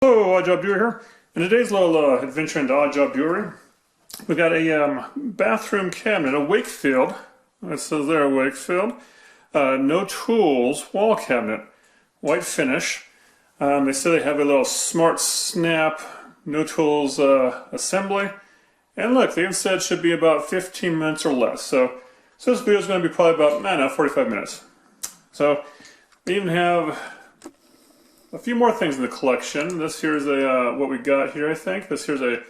Hello, Odd Job Doer here. In today's little adventure into Odd Job Doer, we got a bathroom cabinet, a Wakefield. It says there, Wakefield. No tools wall cabinet, white finish. They say they have a little smart snap, no tools assembly. And look, they even said it should be about 15 minutes or less. So this video is going to be probably about, I don't know, 45 minutes. So we even have a few more things in the collection. This here's a what we got here, I think. This here's a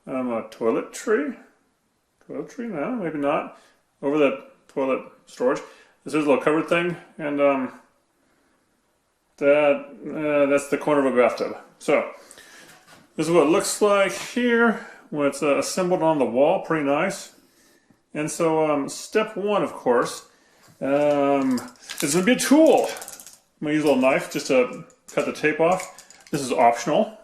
toiletry. Toiletry? No, maybe not. Over the toilet storage. This is a little cupboard thing, and that's the corner of a bathtub. So this is what it looks like here when it's assembled on the wall. Pretty nice. And so step one, of course, is going to be a tool. I'm going to use a little knife just to cut the tape off. This is optional.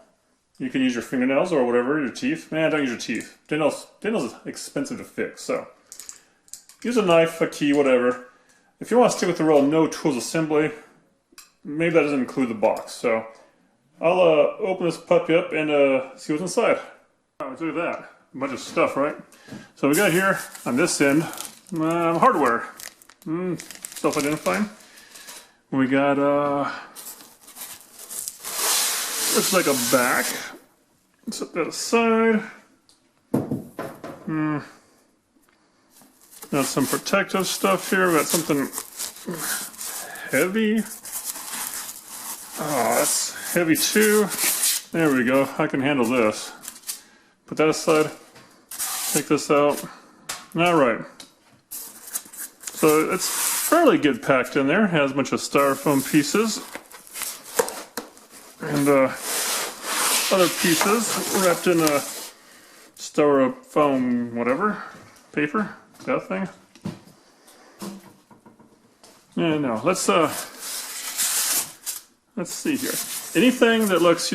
You can use your fingernails or whatever, your teeth. Man, don't use your teeth. Dental's is expensive to fix, so use a knife, a key, whatever. If you want to stick with the real no tools assembly, maybe that doesn't include the box. So I'll open this puppy up and see what's inside. Oh, look at that. A bunch of stuff, right? So we got here on this end hardware. Self-identifying. We got looks like a back. Set that aside. Got some protective stuff here. We got something heavy. Oh, that's heavy too. There we go. I can handle this. Put that aside. Take this out. Alright. So it's fairly good packed in there. Has a bunch of styrofoam pieces. And other pieces wrapped in a styrofoam whatever. Paper. That thing. Yeah, no. Let's see here. Anything that looks,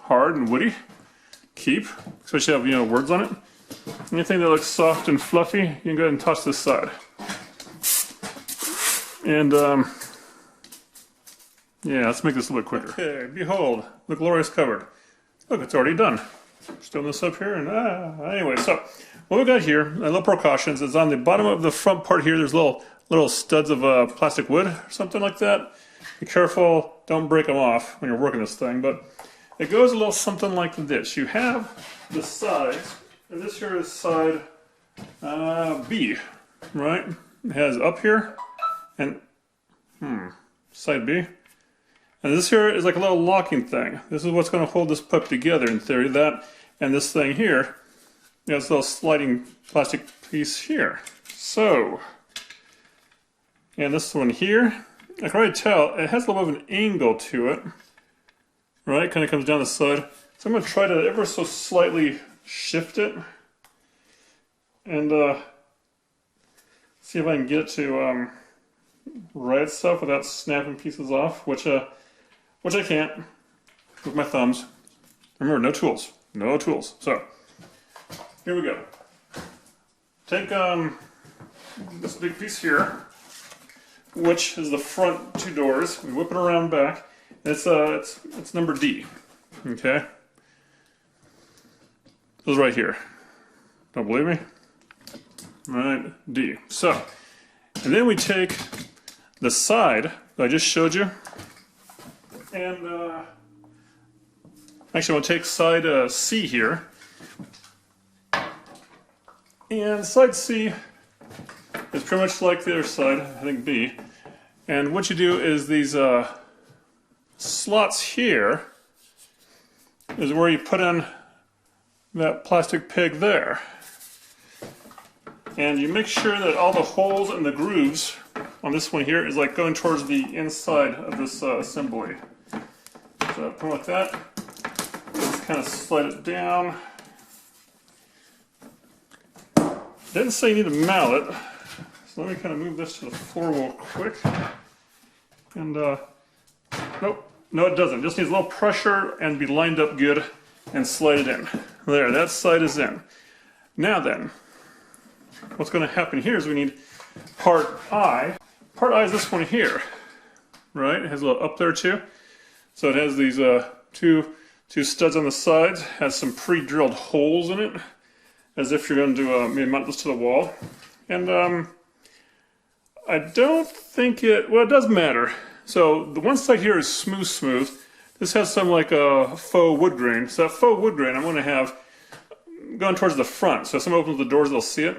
hard and woody, keep. Especially have, words on it. Anything that looks soft and fluffy, you can go ahead and toss this side. And yeah, let's make this a little bit quicker. Okay, behold, the glorious cupboard. Look, it's already done. Still this up here, and anyway, so what we got here, a little precautions, is on the bottom of the front part here, there's little studs of plastic wood or something like that. Be careful, don't break them off when you're working this thing, but it goes a little something like this. You have the sides, and this here is side B, right? It has up here, and side B. And this here is like a little locking thing. This is what's going to hold this pup together in theory. That and this thing here, this little sliding plastic piece here. So, and this one here, I can already tell it has a little bit of an angle to it. Right, kind of comes down the side. So I'm going to try to ever so slightly shift it. And see if I can get it to right itself without snapping pieces off, which I can't with my thumbs. Remember, no tools. No tools. So, here we go. Take this big piece here, which is the front two doors. We whip it around back. It's number D. Okay? This is right here. Don't believe me? Alright, D. So, and then we take the side that I just showed you. And actually, I want to take side C here. And side C is pretty much like the other side, I think B. And what you do is these slots here is where you put in that plastic peg there. And you make sure that all the holes and the grooves on this one here is like going towards the inside of this assembly. So put it like that. Just kind of slide it down. Didn't say you need a mallet, so let me kind of move this to the floor real quick. And nope, no it doesn't. Just needs a little pressure and be lined up good and slide it in. There, that side is in. Now then, what's going to happen here is we need part I. Part I is this one here, right? It has a little up there too. So it has these two Two studs on the sides, has some pre-drilled holes in it, as if you're going to maybe mount this to the wall. And I don't think well, it does matter. So the one side here is smooth. This has some like a faux wood grain. So that faux wood grain I'm going to have going towards the front. So if someone opens the doors, they'll see it.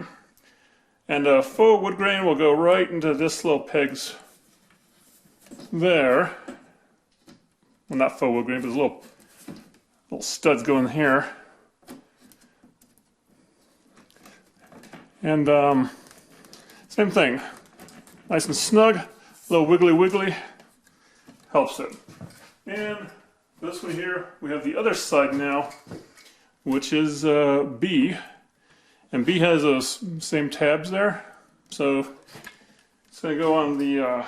And faux wood grain will go right into this little pegs there. Well, not faux wood grain, but there's little studs going here. And same thing. Nice and snug, a little wiggly, helps it. And this one here, we have the other side now, which is B. And B has those same tabs there. So it's going to go on the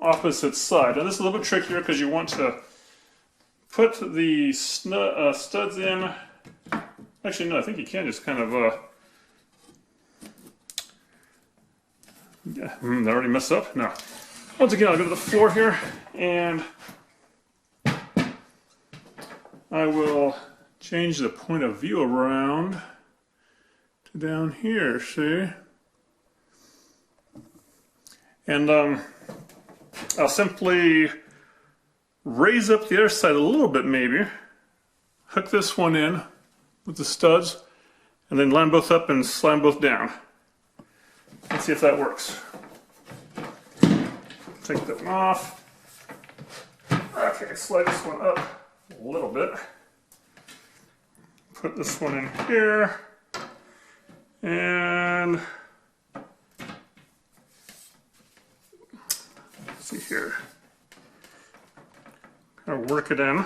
opposite side. And this is a little bit trickier because you want to put the studs in. Actually, no, I think you can just kind of... Did I already mess up? No. Once again, I'll go to the floor here, and I will change the point of view around to down here, see? And I'll simply raise up the other side a little bit maybe, hook this one in with the studs, and then line both up and slide both down. Let's see if that works. Take that one off. Okay, slide this one up a little bit. Put this one in here. And let's see here. Kind of work it in.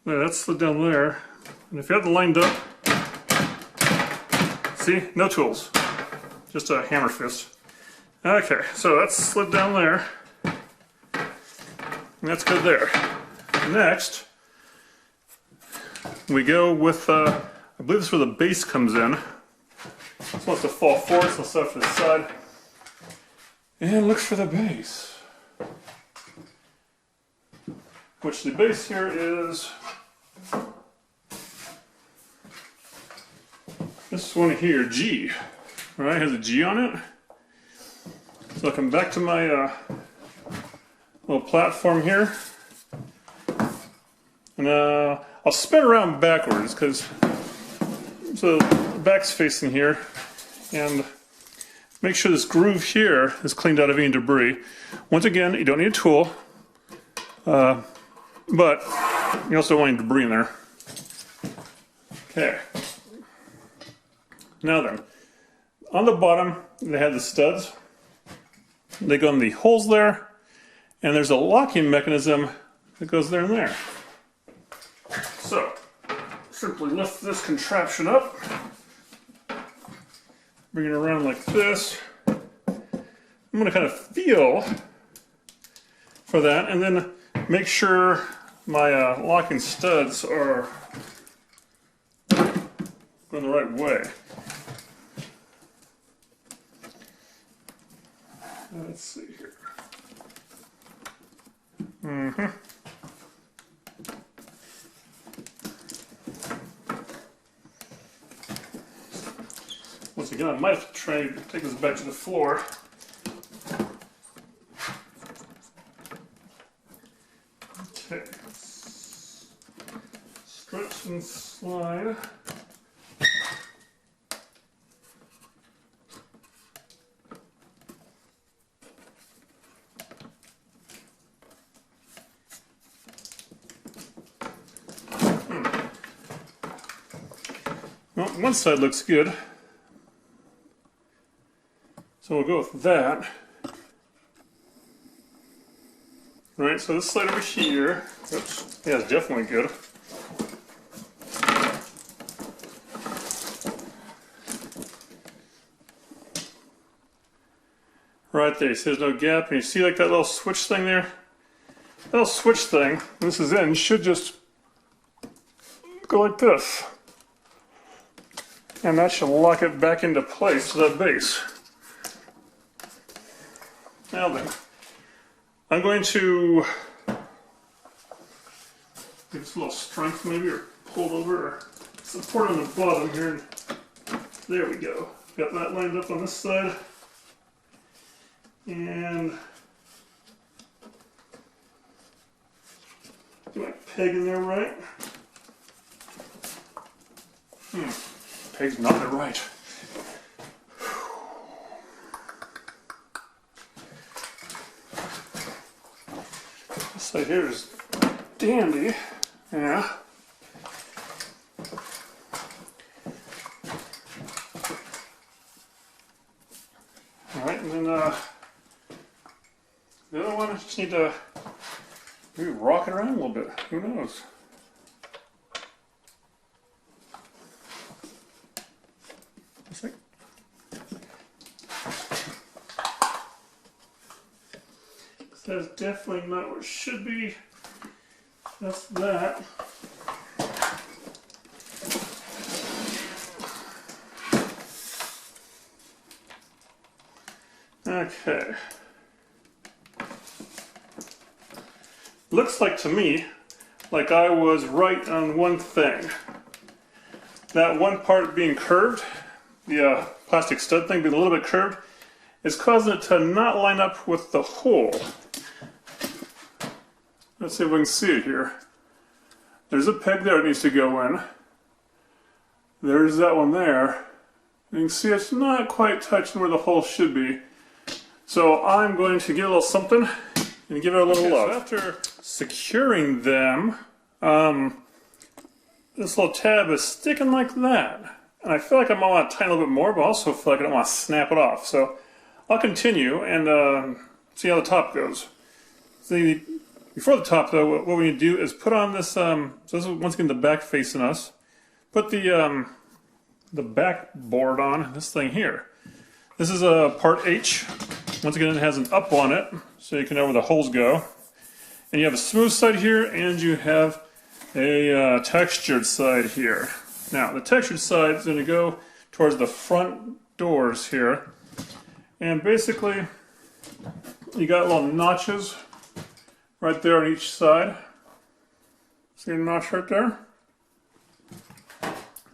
There, that's slid down there. And if you have it lined up, see, no tools, just a hammer fist. Okay, so that's slid down there. And that's good there. Next, we go with, I believe this is where the base comes in. This wants to fall forward, so set to the side. And look for the base. Which the base here is this one here, G. Right, it has a G on it. So I'll come back to my little platform here. And I'll spin around backwards because so the back's facing here, and make sure this groove here is cleaned out of any debris. Once again, you don't need a tool, but you also don't want any debris in there. Okay. Now then, on the bottom they have the studs. They go in the holes there, and there's a locking mechanism that goes there and there. So, simply lift this contraption up, bring it around like this. I'm going to kind of feel for that, and then make sure my locking studs are going the right way. Let's see here. Once again, I might have to try to take this back to the floor. Okay. Stretch and slide. Well, one side looks good, so we'll go with that. Right, so this side over here, oops, yeah, it's definitely good. Right there, you see there's no gap, and you see like that little switch thing there? That little switch thing, this is in, should just go like this. And that should lock it back into place to that base. Now then, I'm going to give this a little strength maybe, or pull it over, or support on the bottom here. There we go. Got that lined up on this side. And do my peg in there right? Peg's not in there right. This side here is dandy. Yeah. Alright, and then the other one, I just need to maybe rock it around a little bit. Who knows? That's definitely not what it should be. That's that. Okay. Looks like to me like I was right on one thing. That one part being curved, the plastic stud thing being a little bit curved, is causing it to not line up with the hole. Let's see if we can see it here. There's a peg there that needs to go in. There's that one there. You can see it's not quite touching where the hole should be. So I'm going to get a little something and give it a little love. So after securing them, this little tab is sticking like that. And I feel like I might want to tighten a little bit more, but I also feel like I don't want to snap it off. So I'll continue and see how the top goes. See, before the top though, what we need to do is put on this, so this is once again the back facing us. Put the backboard on this thing here. This is a part H. Once again, it has an up on it, so you can know where the holes go. And you have a smooth side here, and you have a textured side here. Now, the textured side is going to go towards the front doors here. And basically, you got little notches right there on each side. See a notch right there?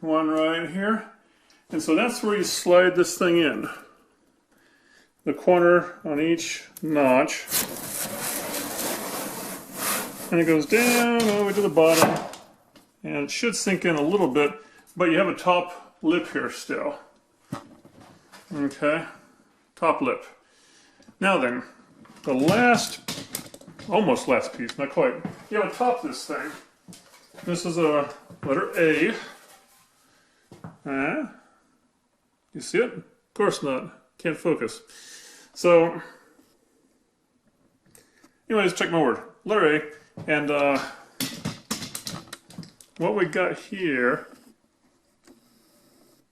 One right here. And so that's where you slide this thing in. The corner on each notch. And it goes down all the way to the bottom. And it should sink in a little bit, but you have a top lip here still. Okay, top lip. Now then, the last, almost last piece, not quite. You have to top this thing. This is a letter A. You see it? Of course not. Can't focus. So, anyways, check my word. Letter A. And what we got here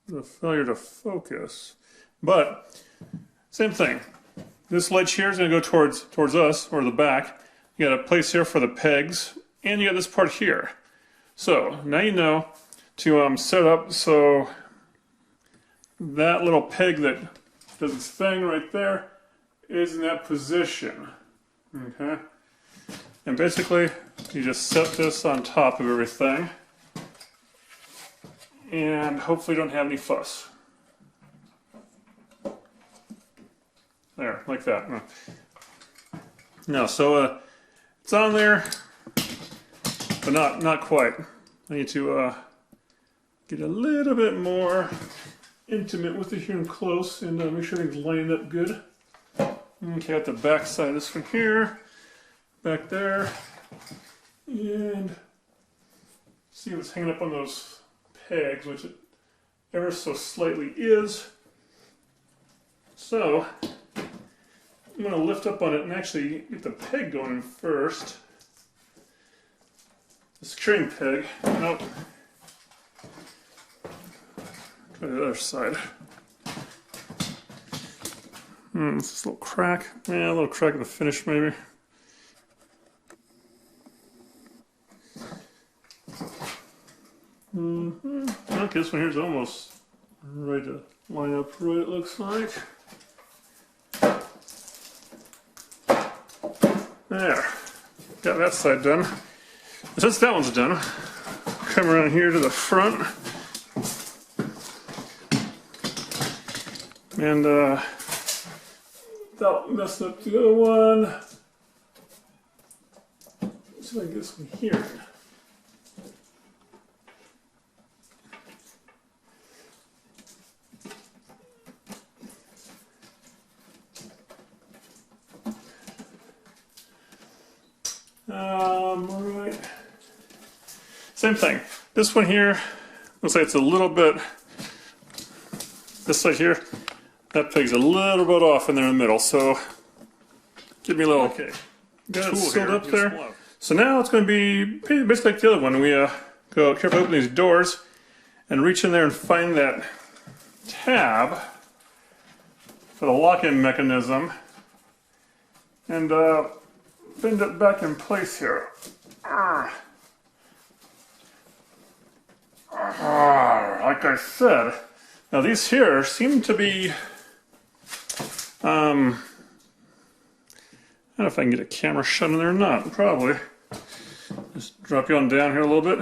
is a failure to focus. But, same thing. This ledge here is going to go towards us, or the back. You got a place here for the pegs, and you got this part here. So, now you know to set up so that little peg that does its thing right there is in that position. Okay? And basically, you just set this on top of everything, and hopefully don't have any fuss. There, like that. Now, so it's on there, but not quite. I need to get a little bit more intimate with it here and close, and make sure everything's lined up good. Okay, at the back side of this one here, back there, and see what's hanging up on those pegs, which it ever so slightly is. So I'm going to lift up on it and actually get the peg going first. The securing peg. Nope. Try the other side. It's just a little crack. Yeah, a little crack in the finish maybe. Okay, this one here is almost ready to line up right, it looks like. There. Got that side done. Since that one's done, come around here to the front. And without messing up the other one, let's see if I can get this one here. Right. Same thing. This one here looks like it's a little bit, this side here, that peg's a little bit off in there in the middle, so give me a little got it sealed up there. So now it's going to be basically like the other one. We go carefully open these doors and reach in there and find that tab for the lock-in mechanism and bend it back in place here. Like I said, now these here seem to be, I don't know if I can get a camera shut in there or not, probably. Just drop you on down here a little bit.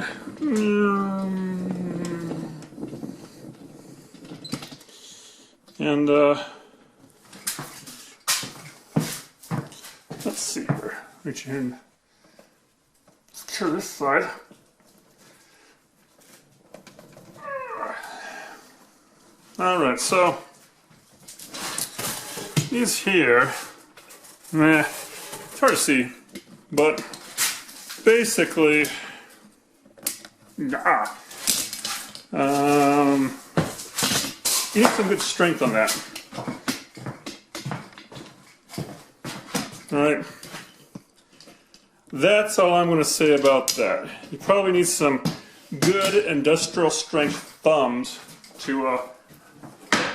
And let's see here. Reach in and secure this side. Alright, so these here, it's hard to see, but basically, you need some good strength on that. Alright, that's all I'm going to say about that. You probably need some good industrial strength thumbs to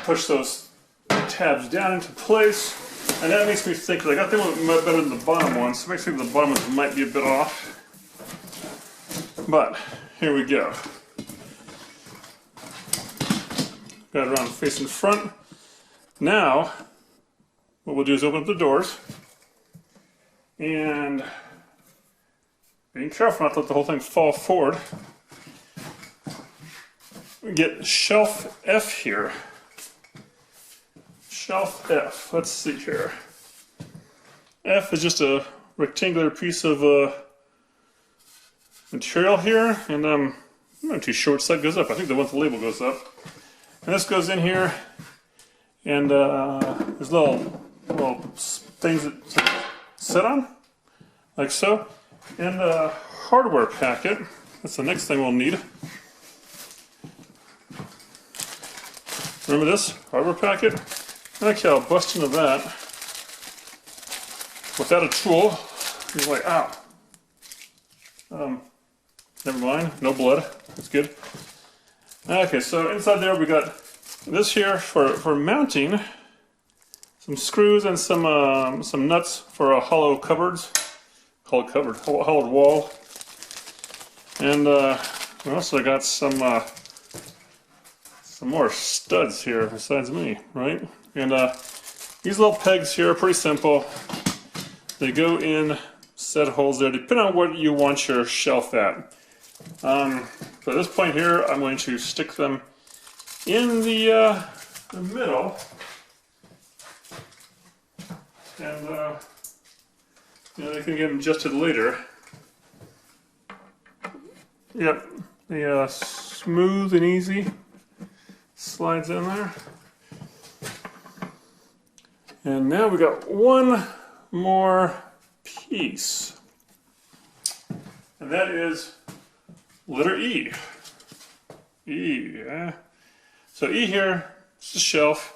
push those tabs down into place, and that makes me think, like, I think it might be better than the bottom one, so it makes me think the bottom one might be a bit off. But here we go. Got it around facing front. Now, what we'll do is open up the doors, and being careful not to let the whole thing fall forward. We get shelf F here. Shelf F. Let's see here. F is just a rectangular piece of material here, and I'm not too sure which side goes up. I think the one with the label goes up. And this goes in here, and there's little things that sit on, like so. And a hardware packet. That's the next thing we'll need. Remember this hardware packet? Okay, I'll bust into that without a tool. You're like, never mind, no blood. That's good. Okay, so inside there we got this here for mounting, some screws and some nuts for hollow cupboards, hollowed wall, and we also got some more studs here besides me, right? And these little pegs here are pretty simple. They go in set holes there, depending on what you want your shelf at. For this point here, I'm going to stick them in the middle, and they can get adjusted later. Yep, the smooth and easy slides in there. And now we got one more piece, and that is letter E. E, yeah. So E here, it's the shelf,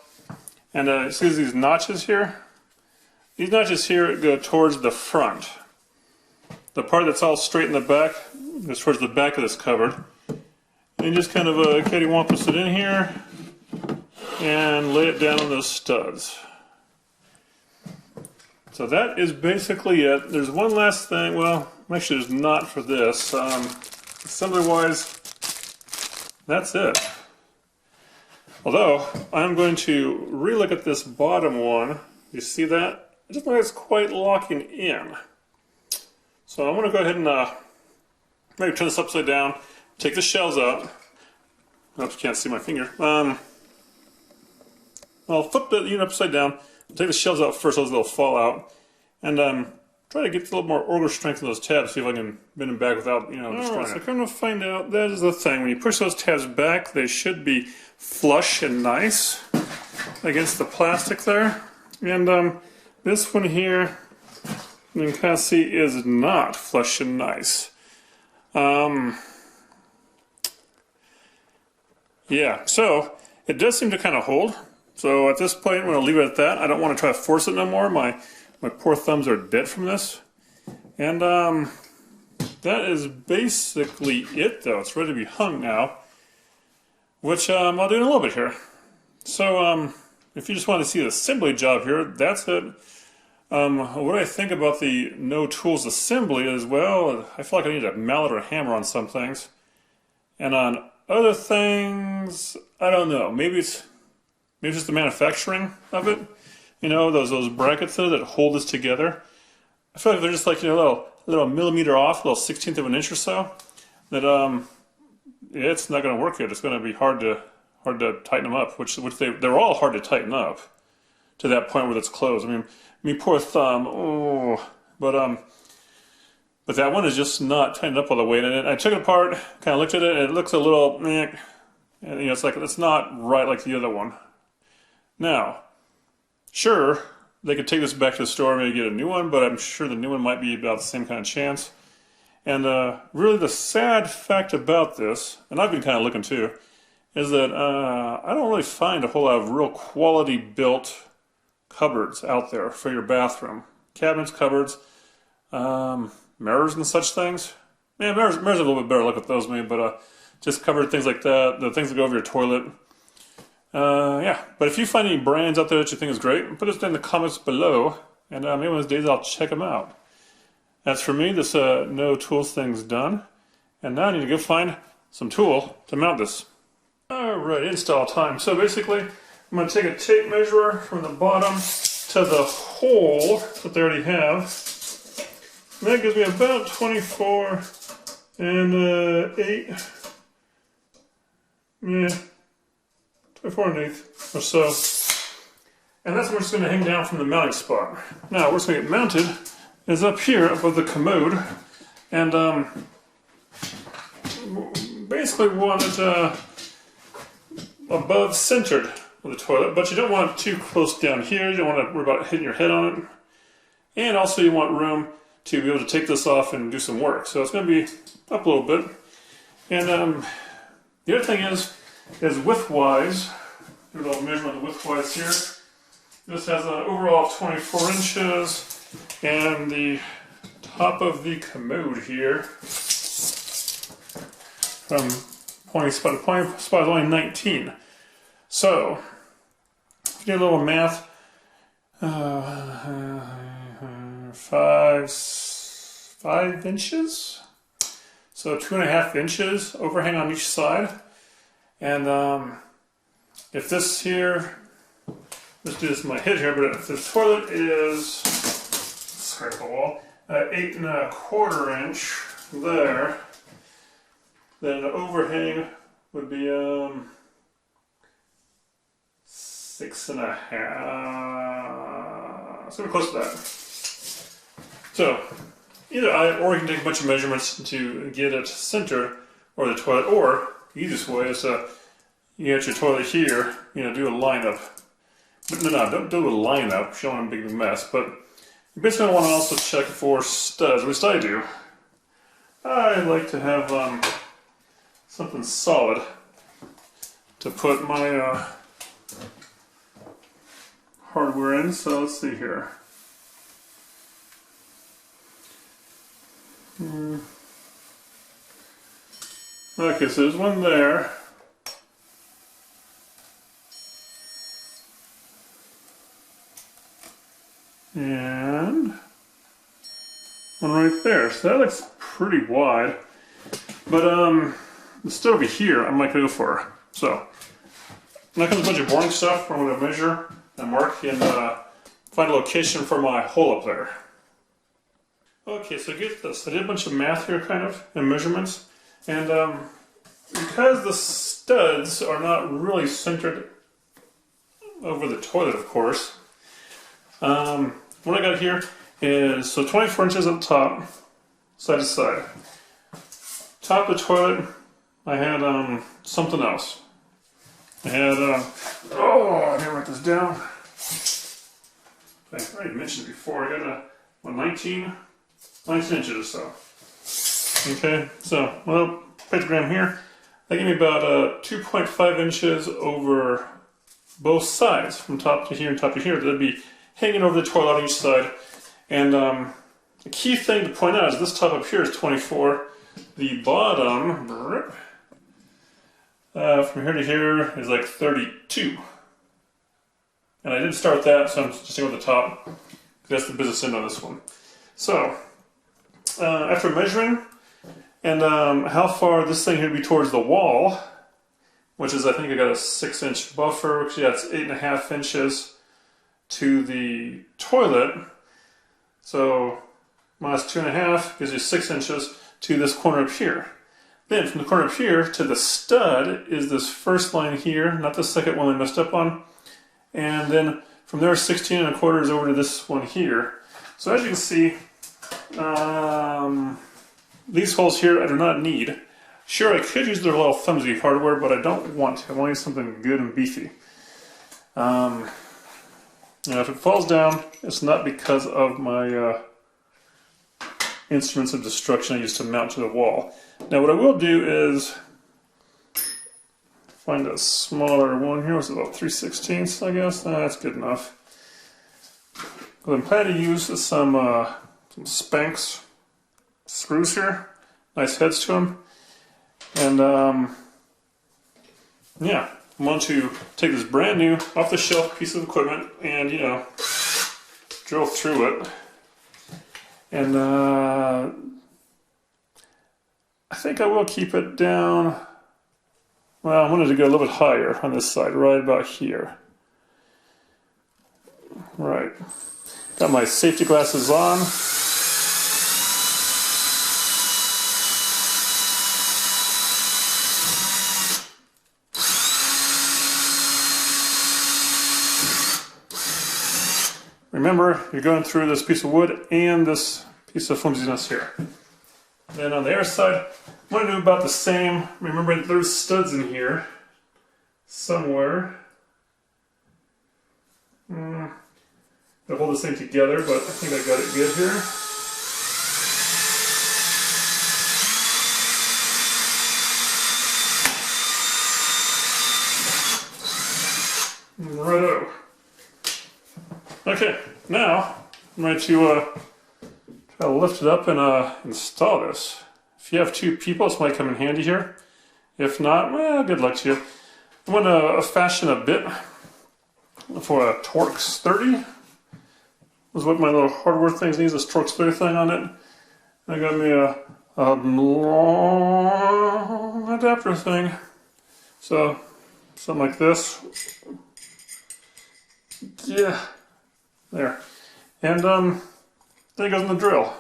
and see these notches here? These notches here go towards the front. The part that's all straight in the back goes towards the back of this cupboard. And you just kind of cattywampus it in here and lay it down on those studs. So that is basically it. There's one last thing. Well, actually there's not for this. Assembly-wise, that's it. Although, I'm going to re-look at this bottom one. You see that? It doesn't look like it's quite locking in. So I'm going to go ahead and maybe turn this upside down, take the shells out. I hope you can't see my finger. I'll flip the unit upside down, take the shells out first, those will fall out, and try to get a little more order strength in those tabs, see if I can bend them back without, destroying it. So come to find out, that is the thing. When you push those tabs back, they should be flush and nice against the plastic there. And this one here, you can kind of see, is not flush and nice. Yeah, so it does seem to kind of hold. So at this point, I'm going to leave it at that. I don't want to try to force it no more. My poor thumbs are dead from this. And that is basically it, though. It's ready to be hung now, which I'll do in a little bit here. So if you just want to see the assembly job here, that's it. What I think about the no tools assembly is, well, I feel like I need a mallet or a hammer on some things. And on other things, I don't know. Maybe it's just the manufacturing of it. Those brackets there that hold this together. I feel like they're just like, a little millimeter off, a little 1/16 of an inch or so. That it's not going to work good. It's going to be hard to tighten them up. Which they're all hard to tighten up to that point where it's closed. I mean, poor thumb. Oh, but that one is just not tightened up all the way. And I took it apart, kind of looked at it, and it looks a little, and, it's like it's not right like the other one. Now, sure, they could take this back to the store and maybe get a new one, but I'm sure the new one might be about the same kind of chance. And really the sad fact about this, and I've been kind of looking too, is that I don't really find a whole lot of real quality built cupboards out there for your bathroom. Cabinets, cupboards, mirrors and such things. Yeah, mirrors have a little bit better luck with those maybe, but just cupboard things like that, the things that go over your toilet. Yeah, but if you find any brands out there that you think is great, put it in the comments below, and maybe one of these days I'll check them out. As for me, this no tools thing's done, and now I need to go find some tool to mount this. Alright, install time. So basically, I'm going to take a tape measure from the bottom to the hole that they already have. And that gives me about 24 and 8. Yeah. 24 and 1/8 or so. And that's where it's going to hang down from the mounting spot. Now, where it's going to get mounted is up here above the commode. And basically want it above centered with the toilet, but you don't want it too close down here. You don't want to worry about hitting your head on it. And also you want room to be able to take this off and do some work. So it's going to be up a little bit. And the other thing is width-wise, do a little measurement of width-wise here. This has an overall 24 inches, and the top of the commode here, from pointing spot to pointing spot, is only 19. So, if you do a little math, 5 inches? So 2.5 inches overhang on each side. And if this here, let's do this in my head here, but if the toilet is, scrape the wall, 8 1/4 inch there, then the overhang would be 6 1/2. It's going to be close to that. So either or you can take a bunch of measurements to get it centered, or the toilet, or the easiest way is to you get your toilet here, do a lineup. But no, don't do a lineup, you don't want a big mess, but you basically want to also check for studs, at least I do. I like to have something solid to put my hardware in, so let's see here. Okay, so there's one there. And one right there. So that looks pretty wide. But instead over here, I might go for. So now comes a bunch of boring stuff. I'm going to measure and mark and find a location for my hole up there. Okay, so get this. I did a bunch of math here, kind of, and measurements. And because the studs are not really centered over the toilet, of course, what I got here is, so 24 inches at the top, side to side. Top of the toilet, I had something else. I had, I didn't write this down. I already mentioned it before. I got a 19 inches or so. Okay, so, well, pictogram here. That gave me about 2.5 inches over both sides, from top to here and top to here. That'd be hanging over the toilet on each side. And the key thing to point out is this top up here is 24. The bottom, from here to here, is like 32. And I didn't start that, so I'm just going with the top. That's the business end on this one. So, after measuring, and how far this thing would be towards the wall, which is, I think I got a 6-inch buffer, which, yeah, it's 8.5 inches to the toilet. So, minus 2.5 gives you 6 inches to this corner up here. Then, from the corner up here to the stud is this first line here, not the second one I messed up on. And then, from there, 16.25 is over to this one here. So, as you can see, these holes here I do not need. Sure, I could use their little flimsy hardware, but I don't want to. I want to use something good and beefy. If it falls down, it's not because of my instruments of destruction I used to mount to the wall. Now, what I will do is find a smaller one here. It's about 3/16, I guess. That's good enough. I'm planning to use some Spanx screws here. Nice heads to them. And yeah, I want to take this brand new off-the-shelf piece of equipment and, you know, drill through it. And I think I will keep it down. Well, I wanted to go a little bit higher on this side, right about here. Right. Got my safety glasses on. Remember, you're going through this piece of wood and this piece of flimsiness here. Then on the other side, I'm going to do about the same. Remember, there's studs in here somewhere. I'll hold this thing together, but I think I got it good here. Righto. Okay, now I'm ready to try to lift it up and install this. If you have two people, this might come in handy here. If not, well, good luck to you. I'm going to fashion a bit for a Torx 30. This is what my little hardware things needs, this Torx 30 thing on it. I got me a long adapter thing. So, something like this. Yeah. There. And then it goes in the drill.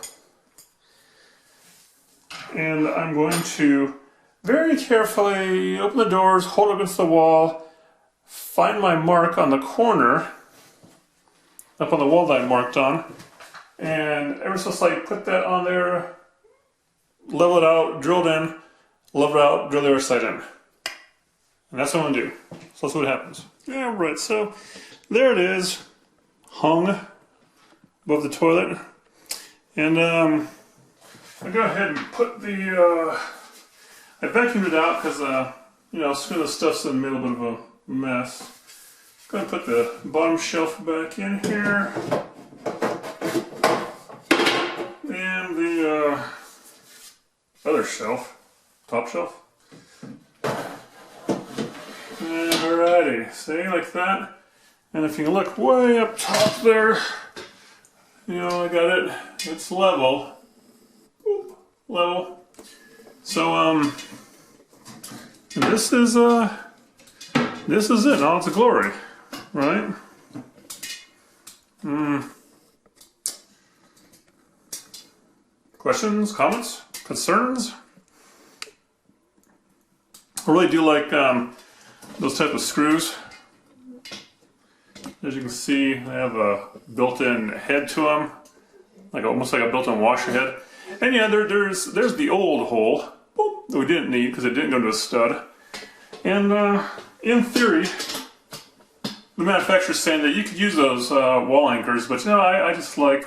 And I'm going to very carefully open the doors, hold it against the wall, find my mark on the corner, up on the wall that I marked on, and ever so slightly put that on there, level it out, drill it in, level it out, drill the other side in. And that's what I'm going to do. So let's see what happens. Yeah, right, so there it is. Hung above the toilet, and I'll go ahead and put the I vacuumed it out because you know, some of the stuff's in the middle, a bit of a mess. Go ahead and put the bottom shelf back in here, and the other shelf, top shelf. Alrighty, see, like that. And if you look way up top there, you know, I got it, it's level. Boop, level. So, this is it in all its glory, right? Questions, comments, concerns? I really do like those type of screws. As you can see, they have a built-in head to them, like almost like a built-in washer head. And yeah, there's the old hole that we didn't need because it didn't go to a stud. And in theory, the manufacturer's saying that you could use those wall anchors, but you know, I just like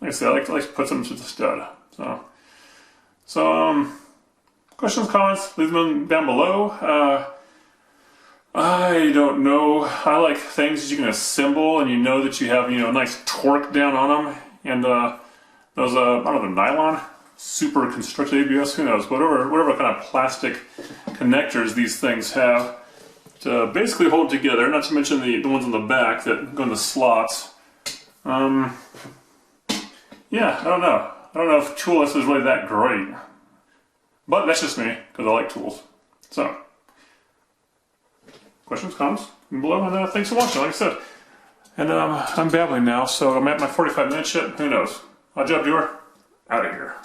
I said, I like to put them to the stud. So questions, comments, leave them down below. I don't know. I like things that you can assemble and you know that you have, you know, nice torque down on them. And those, I don't know, nylon, super constructed ABS, who knows, whatever kind of plastic connectors these things have to basically hold together, not to mention the ones on the back that go in the slots. Yeah, I don't know. I don't know if toolless is really that great. But that's just me, because I like tools. So, questions, comments, below, and thanks for watching, like I said. And I'm babbling now, so I'm at my 45 minutes yet. Who knows? Odd job, viewer. Out of here.